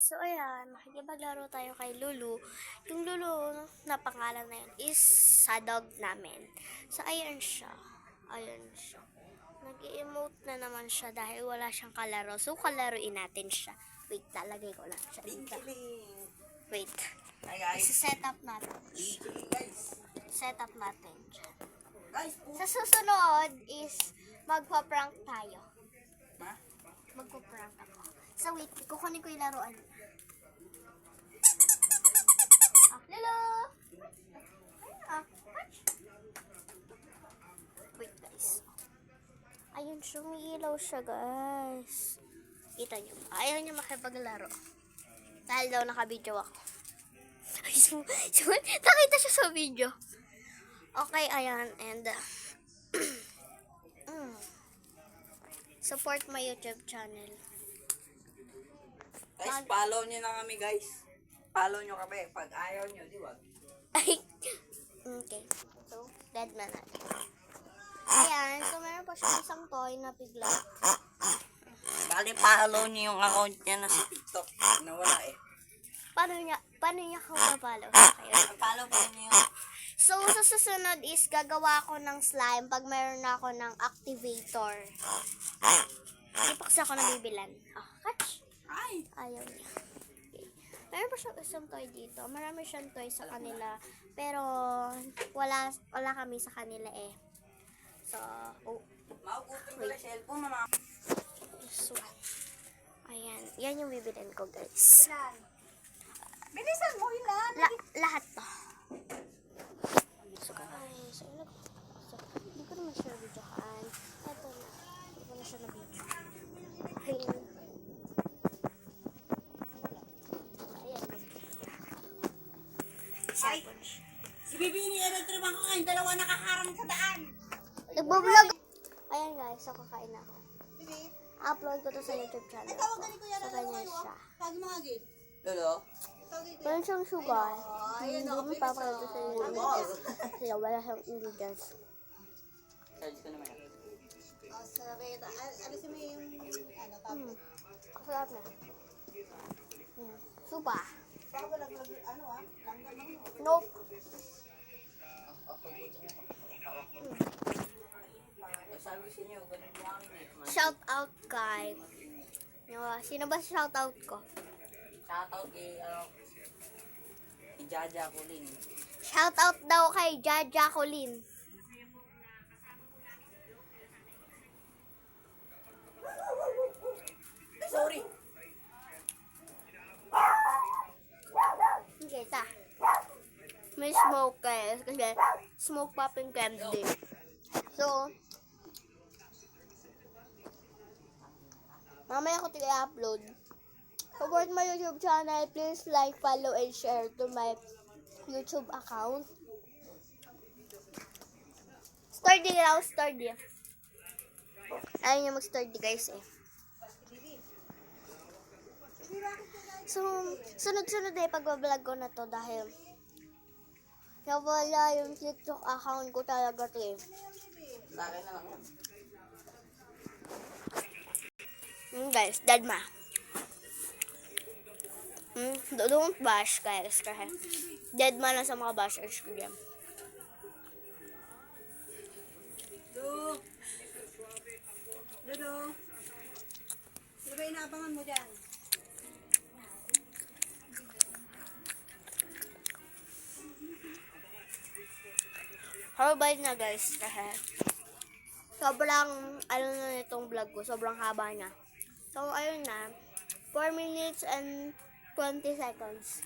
So, ayan, makikipaglaro tayo kay Lulu. Yung Lulu na pangalan na yun is sa dog namin. So, ayan siya. Ayan siya. Nag-emote na naman siya dahil wala siyang kalaro. So, kalaruin natin siya. Wait, lalagay ko lang siya dito. Wait. Isa-set up natin. Set up natin siya. Sa susunod is magpa-prank tayo. Magpa-prank ako. So, wait, kukunin ko yung laruan. Lolo! Wait, guys. Ayun, sumiilaw siya, guys. Kita nyo. Ayaw niya makipaglaro. Dahil daw naka-video ako. Ay, nakita siya sa video. Okay, ayan. And, support my YouTube channel. Guys, follow nyo na kami, guys. Follow nyo kami. Pag ayaw nyo, di wag. Okay. So, dead na natin. Ayan. So, meron pa siya isang toy na piglet. Bali, follow nyo yung account niya na sa TikTok. Nawala eh. Paano niya ako mapalo? Follow po nyo yun. So, sa susunod is gagawa ako ng slime pag meron na ako ng activator. Hindi pa kasi ako nabibilan. Catch! Ay! Ayaw niya. Okay. Meron pa siyang isang toy dito. Marami siyang toy sa kanila. Pero, wala kami sa kanila eh. So, Maugutin ko na cellphone, mama. this one. Ayan. Yan yung bibilin ko, guys. Bilisan mo, ilan? Lahat to. So, guys. Hindi ko naman siya videohan. Ito na. Hindi ko na siya na-video. Ayan. Ay! Si Bibi ni Electric ko kayong dalawa nakaharang sa daan. Nagbablog. Ayan guys, so kakain ako. Upload ko to sa YouTube channel ko. So, ganyan siya. Lolo? Meron siyang sugar. Hindi mo papalad ko sa YouTube. Kasi wala siyang ingredients. Charge ko naman. Kasarap na. Supa. Nope. Sabi ko sa inyo, ganun po akin eh. Shout out kay. Sino ba shout out ko? Shoutout kay, kay Jaja Colin. Shout out daw kay Jaja Colin. Sorry. Okay, ta. May smoke guys. Kasi smoke popping candy. So, mamaya ko i-upload. Support my YouTube channel. Please like, follow, and share to my YouTube account. Sturdy raw, sturdy. Ayaw niya mag-sturdy guys eh. So, sunod-sunod eh pag-vlog ko na to dahil nawala yung TikTok account ko talaga to eh. Sa akin na lang yan. Guys, dadma. Don't bash guys kasi deadma lang sa mga bashers ko dyan. Lolo? Ano ba inaabangan mo dyan? Horrible na guys kasi sobrang na nitong vlog ko, sobrang haba na. So ayun na, 4 minutes and 20 seconds.